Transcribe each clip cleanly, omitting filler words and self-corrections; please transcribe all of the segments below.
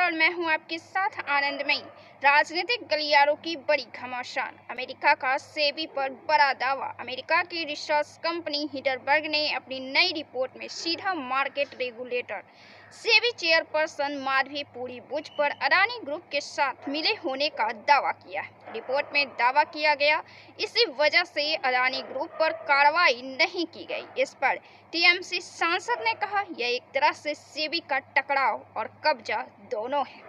और मैं हूं आपके साथ आनंदमयी। राजनीतिक गलियारों की बड़ी घमासान, अमेरिका का सेबी पर बड़ा दावा। अमेरिका की रिसर्च कंपनी हिंडरबर्ग ने अपनी नई रिपोर्ट में सीधा market regulator SEBI chairperson Madhabi Puri Buch पर अडानी ग्रुप के साथ मिले होने का दावा किया है। रिपोर्ट में दावा किया गया, इसी वजह से अडानी ग्रुप पर कार्रवाई नहीं की गई। इस पर टीएमसी सांसद ने कहा, यह एक तरह से सेबी का टकराव और कब्जा दोनों है।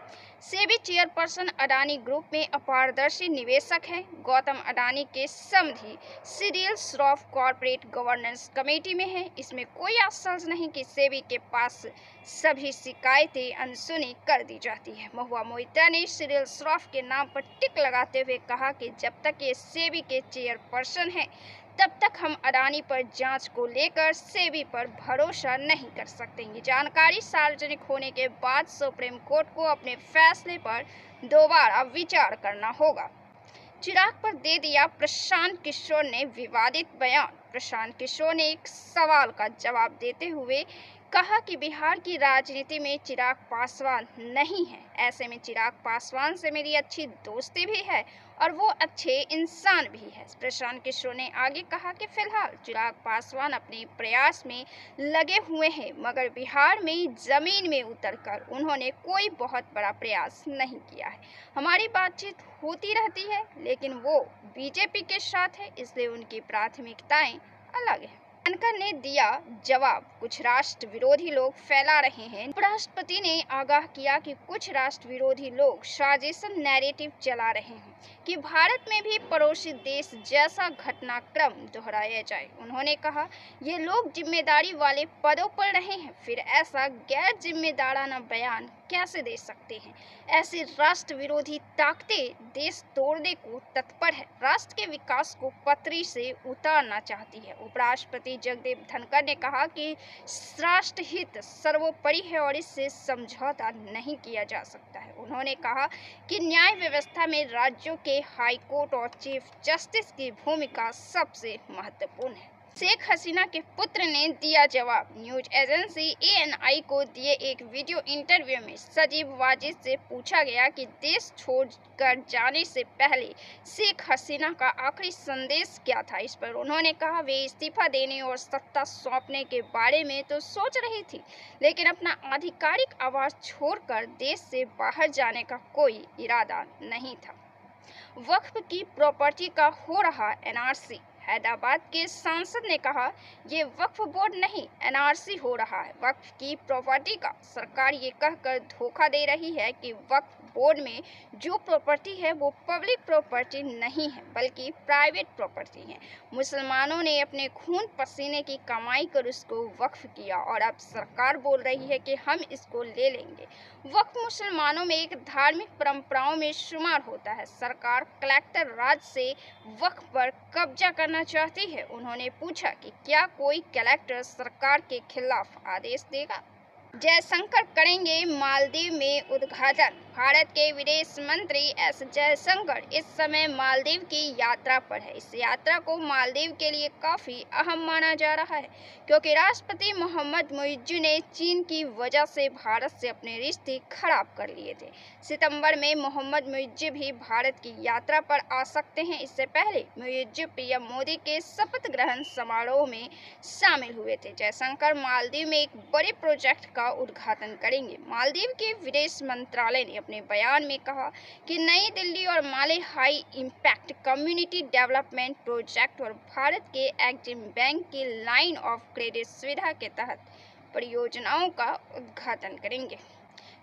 सेबी चेयरपर्सन अडानी ग्रुप में अपारदर्शी निवेशक हैं। गौतम अडानी के समधी Cyril Shroff corporate governance committee में हैं। इसमें कोई आश्चर्य नहीं कि सेबी के पास सभी शिकायतें अनसुनी कर दी जाती है। महुआ मोइत्रा ने सिरिल श्रॉफ के नाम पर टिक लगाते हुए कहा कि जब तक ये सेबी के चेयरपर्सन हैं, तब तक हम अडानी पर जांच को लेकर सेबी पर भरोसा नहीं कर सकते। ये जानकारी सार्वजनिक होने के बाद सुप्रीम कोर्ट को अपने फैसले पर दोबारा विचार करना होगा। चिराग पर दे दिया प्रशांत किशोर ने विवादित बयान। प्रशांत किशोर ने एक सवाल का जवाब देते हुए कहा कि बिहार की राजनीति में चिराग पासवान नहीं है। ऐसे में चिराग पासवान से मेरी अच्छी दोस्ती भी है और वो अच्छे इंसान भी है। प्रशांत किशोर ने आगे कहा कि फिलहाल चिराग पासवान अपने प्रयास में लगे हुए हैं, मगर बिहार में जमीन में उतरकर उन्होंने कोई बहुत बड़ा प्रयास नहीं किया है। हमारी बातचीत होती रहती है, लेकिन वो बीजेपी के साथ है, इसलिए उनकी प्राथमिकताएं अलग है। जानकर ने दिया जवाब, कुछ राष्ट्र विरोधी लोग फैला रहे हैं। उपराष्ट्रपति ने आगाह किया कि कुछ राष्ट्र विरोधी लोग साजिशन नैरेटिव चला रहे हैं कि भारत में भी पड़ोसी देश जैसा घटनाक्रम दोहराया जाए। उन्होंने कहा, ये लोग जिम्मेदारी वाले पदों पर रहे हैं, फिर ऐसा गैर जिम्मेदाराना बयान कैसे दे सकते हैं। ऐसी राष्ट्र विरोधी ताकतें देश तोड़ने को तत्पर है, राष्ट्र के विकास को पटरी से उतारना चाहती है। उपराष्ट्रपति जगदीप धनखड़ ने कहा कि राष्ट्र हित सर्वोपरि है और इससे समझौता नहीं किया जा सकता है। उन्होंने कहा कि न्याय व्यवस्था में राज्यों के हाई कोर्ट और चीफ जस्टिस की भूमिका सबसे महत्वपूर्ण है। शेख हसीना के पुत्र ने दिया जवाब। न्यूज एजेंसी एएनआई को दिए एक वीडियो इंटरव्यू में सजीव वाजिद से पूछा गया कि देश छोड़कर जाने से पहले शेख हसीना का आखिरी संदेश क्या था। इस पर उन्होंने कहा, वे इस्तीफा देने और सत्ता सौंपने के बारे में तो सोच रही थी, लेकिन अपना आधिकारिक आवास छोड़कर देश से बाहर जाने का कोई इरादा नहीं था। वक्फ की प्रॉपर्टी का हो रहा एनआरसी। हैदराबाद के सांसद ने कहा, ये वक्फ बोर्ड नहीं, एनआरसी हो रहा है। वक्फ की प्रॉपर्टी का सरकार ये कहकर धोखा दे रही है कि वक्फ बोर्ड में जो प्रॉपर्टी है वो पब्लिक प्रॉपर्टी नहीं है, बल्कि प्राइवेट प्रॉपर्टी है। मुसलमानों ने अपने खून पसीने की कमाई कर उसको वक्फ किया और अब सरकार बोल रही है कि हम इसको ले लेंगे। वक्फ मुसलमानों में एक धार्मिक परंपराओं में शुमार होता है। सरकार कलेक्टर राज से वक्फ पर कब्जा करना चाहती है। उन्होंने पूछा कि क्या कोई कलेक्टर सरकार के खिलाफ आदेश देगा। जयशंकर करेंगे मालदीव में उद्घाटन। भारत के विदेश मंत्री एस जयशंकर इस समय मालदीव की यात्रा पर है। इस यात्रा को मालदीव के लिए काफी अहम माना जा रहा है, क्योंकि राष्ट्रपति मोहम्मद मुइज्जू ने चीन की वजह से भारत से अपने रिश्ते खराब कर लिए थे। सितंबर में मोहम्मद मुइज्जू भी भारत की यात्रा पर आ सकते हैं। इससे पहले मुइज्जू पीएम मोदी के शपथ ग्रहण समारोह में शामिल हुए थे। जयशंकर मालदीव में एक बड़े प्रोजेक्ट का उद्घाटन करेंगे। मालदीव के विदेश मंत्रालय ने अपने बयान में कहा कि नई दिल्ली और Male high impact community development project और भारत के एग्जिम बैंक की लाइन ऑफ क्रेडिट सुविधा के तहत परियोजनाओं का उद्घाटन करेंगे।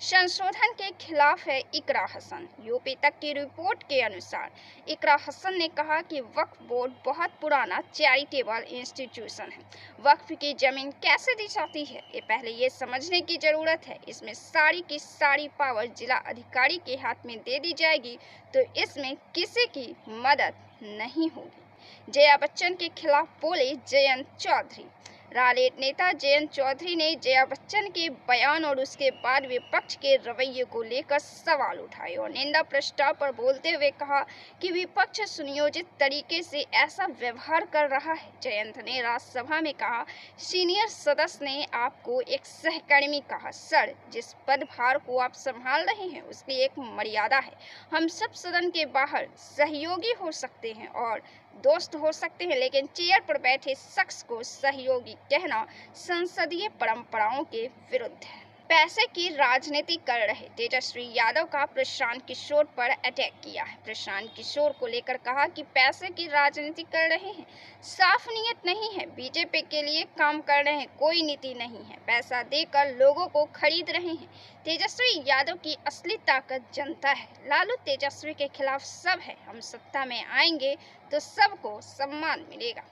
संशोधन के खिलाफ है इकरा हसन। यूपी तक की रिपोर्ट के अनुसार इकरा हसन ने कहा कि वक्फ बोर्ड बहुत पुराना चैरिटेबल इंस्टीट्यूशन है। वक्फ की जमीन कैसे दी जाती है, ये पहले ये समझने की जरूरत है। इसमें सारी की सारी पावर जिला अधिकारी के हाथ में दे दी जाएगी, तो इसमें किसी की मदद नहीं होगी। जया बच्चन के खिलाफ बोले जयंत चौधरी। राजद नेता जयंत चौधरी ने जया बच्चन के बयान और उसके बाद विपक्ष के रवैये को लेकर सवाल उठाए और निंदा प्रस्ताव पर बोलते हुए कहा कि विपक्ष सुनियोजित तरीके से ऐसा व्यवहार कर रहा है। जयंत ने राज्यसभा में कहा, सीनियर सदस्य ने आपको एक सहकर्मी कहा। सर, जिस पदभार को आप संभाल रहे हैं उसकी एक मर्यादा है। हम सब सदन के बाहर सहयोगी हो सकते हैं और दोस्त हो सकते हैं, लेकिन चेयर पर बैठे शख्स को सहयोगी कहना संसदीय परंपराओं के विरुद्ध है। पैसे की राजनीति कर रहे तेजस्वी यादव का प्रशांत किशोर पर अटैक किया है। प्रशांत किशोर को लेकर कहा कि पैसे की राजनीति कर रहे हैं, साफ नीयत नहीं है, बीजेपी के लिए काम कर रहे हैं, कोई नीति नहीं है, पैसा देकर लोगों को खरीद रहे हैं। तेजस्वी यादव की असली ताकत जनता है। लालू तेजस्वी के खिलाफ सब है। हम सत्ता में आएंगे तो सबको सम्मान मिलेगा।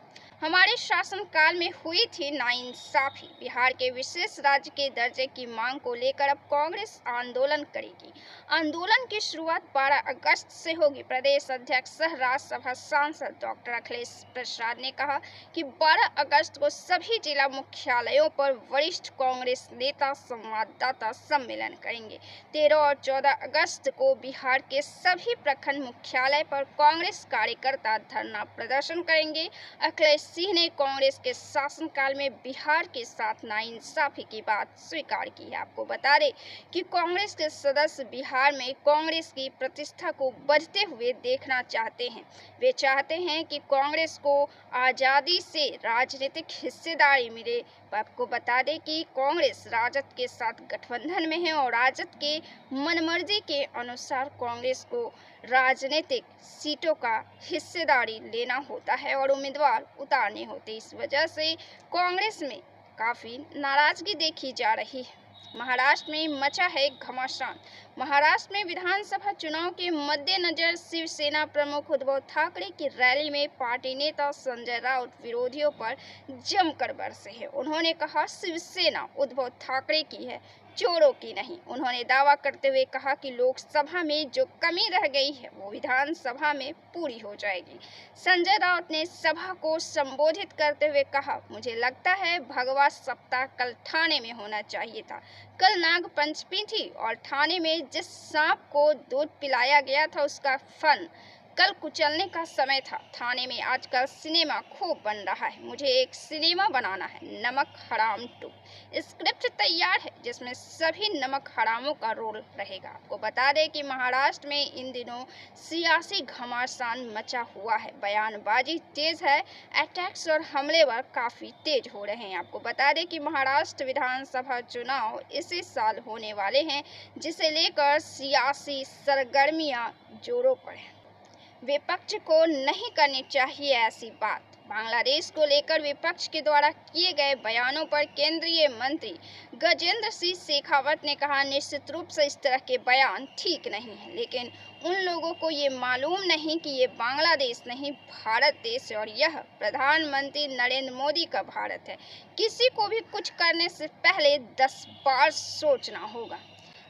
हमारे शासनकाल में हुई थी नाइंसाफी। बिहार के विशेष राज्य के दर्जे की मांग को लेकर अब कांग्रेस आंदोलन करेगी। आंदोलन की शुरुआत 12 अगस्त से होगी। प्रदेश अध्यक्ष सह राज्यसभा सांसद डॉक्टर अखिलेश प्रसाद ने कहा कि 12 अगस्त को सभी जिला मुख्यालयों पर वरिष्ठ कांग्रेस नेता संवाददाता सम्मेलन करेंगे। 13 और 14 अगस्त को बिहार के सभी प्रखंड मुख्यालय पर कांग्रेस कार्यकर्ता धरना प्रदर्शन करेंगे। अखिलेश सिंह ने कांग्रेस के शासनकाल में बिहार के साथ नाइंसाफी की बात स्वीकार की है। आपको बता दें कि कांग्रेस के सदस्य बिहार में कांग्रेस की प्रतिष्ठा को बढ़ते हुए देखना चाहते हैं। वे चाहते हैं कि कांग्रेस को आज़ादी से राजनीतिक हिस्सेदारी मिले। आपको बता दें कि कांग्रेस राजद के साथ गठबंधन में है और राजद के मनमर्जी के अनुसार कांग्रेस को राजनीतिक सीटों का हिस्सेदारी लेना होता है और उम्मीदवार उतारने होते। इस वजह से कांग्रेस में काफ़ी नाराजगी देखी जा रही है। महाराष्ट्र में मचा है घमासान। महाराष्ट्र में विधानसभा चुनाव के मद्देनजर शिवसेना प्रमुख उद्धव ठाकरे की रैली में पार्टी नेता संजय राउत विरोधियों पर जमकर बरसे हैं। उन्होंने कहा, शिवसेना उद्धव ठाकरे की है, चोरों की नहीं। उन्होंने दावा करते हुए कहा कि लोकसभा में जो कमी रह गई है वो विधानसभा में पूरी हो जाएगी। संजय राउत ने सभा को संबोधित करते हुए कहा, मुझे लगता है भगवा सप्ताह कल ठाणे में होना चाहिए था। कल नाग पंचमी थी और ठाणे में जिस सांप को दूध पिलाया गया था उसका फन कल कुचलने का समय था। थाने में आजकल सिनेमा खूब बन रहा है। मुझे एक सिनेमा बनाना है, नमक हराम 2। स्क्रिप्ट तैयार है जिसमें सभी नमक हरामों का रोल रहेगा। आपको बता दें कि महाराष्ट्र में इन दिनों सियासी घमासान मचा हुआ है। बयानबाजी तेज है, अटैक्स और हमलेवर काफ़ी तेज हो रहे हैं। आपको बता दें कि महाराष्ट्र विधानसभा चुनाव इसी साल होने वाले हैं, जिसे लेकर सियासी सरगर्मियां जोरों पर हैं। विपक्ष को नहीं करनी चाहिए ऐसी बात। बांग्लादेश को लेकर विपक्ष के द्वारा किए गए बयानों पर केंद्रीय मंत्री गजेंद्र सिंह शेखावत ने कहा, निश्चित रूप से इस तरह के बयान ठीक नहीं है, लेकिन उन लोगों को ये मालूम नहीं कि ये बांग्लादेश नहीं भारत देश है और यह प्रधानमंत्री नरेंद्र मोदी का भारत है। किसी को भी कुछ करने से पहले 10 बार सोचना होगा।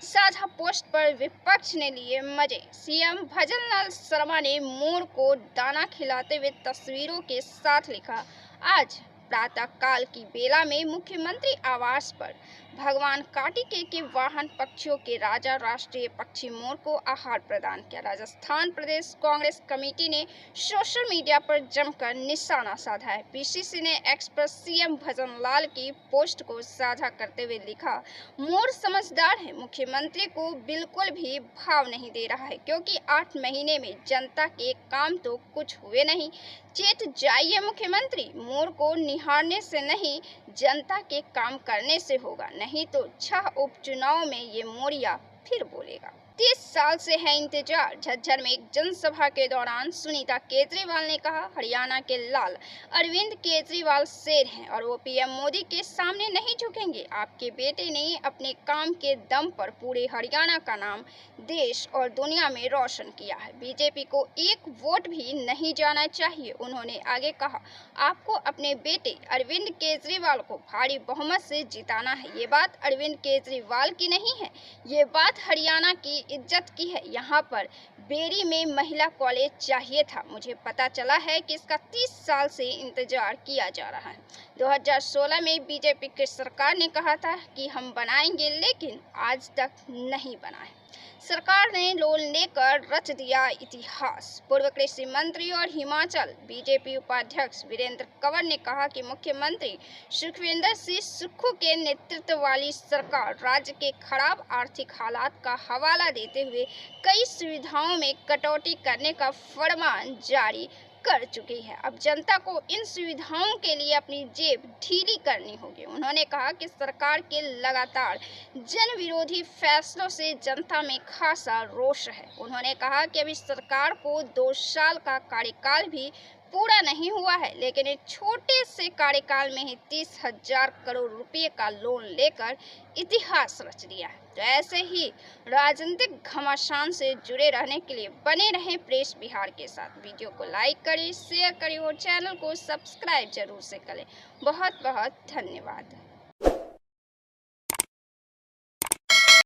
साझा पोस्ट पर विपक्ष ने लिए मजे। सीएम भजनलाल शर्मा ने मोर को दाना खिलाते हुए तस्वीरों के साथ लिखा, आज प्रातःकाल की बेला में मुख्यमंत्री आवास पर भगवान कार्तिकेय के वाहन पक्षियों के राजा राष्ट्रीय पक्षी मोर को आहार प्रदान किया। राजस्थान प्रदेश कांग्रेस कमेटी ने सोशल मीडिया पर जमकर निशाना साधा है। पीसीसी ने एक्स पर सीएम भजनलाल की पोस्ट को साझा करते हुए लिखा, मोर समझदार है, मुख्यमंत्री को बिल्कुल भी भाव नहीं दे रहा है, क्योंकि 8 महीने में जनता के काम तो कुछ हुए नहीं। चेत जाइए मुख्यमंत्री, मोर को निहारने से नहीं जनता के काम करने से होगा, नहीं तो 6 उपचुनाव में ये मोरिया फिर बोलेगा। 30 साल से है इंतजार। झज्जर में एक जनसभा के दौरान सुनीता केजरीवाल ने कहा, हरियाणा के लाल अरविंद केजरीवाल शेर हैं और वो पीएम मोदी के सामने नहीं झुकेंगे। आपके बेटे ने अपने काम के दम पर पूरे हरियाणा का नाम देश और दुनिया में रोशन किया है। बीजेपी को एक वोट भी नहीं जाना चाहिए। उन्होंने आगे कहा, आपको अपने बेटे अरविंद केजरीवाल को भारी बहुमत से जिताना है। ये बात अरविंद केजरीवाल की नहीं है, ये बात हरियाणा की इज्जत की है। यहाँ पर बेरी में महिला कॉलेज चाहिए था। मुझे पता चला है कि इसका 30 साल से इंतजार किया जा रहा है। 2016 में बीजेपी की सरकार ने कहा था कि हम बनाएंगे, लेकिन आज तक नहीं बना है। सरकार ने लोन लेकर रच दिया इतिहास। पूर्व कृषि मंत्री और हिमाचल बीजेपी उपाध्यक्ष वीरेंद्र कंवर ने कहा कि मुख्यमंत्री सुखविंदर सिंह सुक्खू के नेतृत्व वाली सरकार राज्य के खराब आर्थिक हालात का हवाला देते हुए कई सुविधाओं में कटौती करने का फरमान जारी कर चुकी है। अब जनता को इन सुविधाओं के लिए अपनी जेब ढीली करनी होगी। उन्होंने कहा कि सरकार के लगातार जन विरोधी फैसलों से जनता में खासा रोष है। उन्होंने कहा कि अभी सरकार को 2 साल का कार्यकाल भी पूरा नहीं हुआ है, लेकिन एक छोटे से कार्यकाल में ही 30,000 करोड़ रुपए का लोन लेकर इतिहास रच दिया है। तो ऐसे ही राजनीतिक घमासान से जुड़े रहने के लिए बने रहें प्रेस बिहार के साथ। वीडियो को लाइक करें, शेयर करें और चैनल को सब्सक्राइब जरूर से करें। बहुत बहुत धन्यवाद।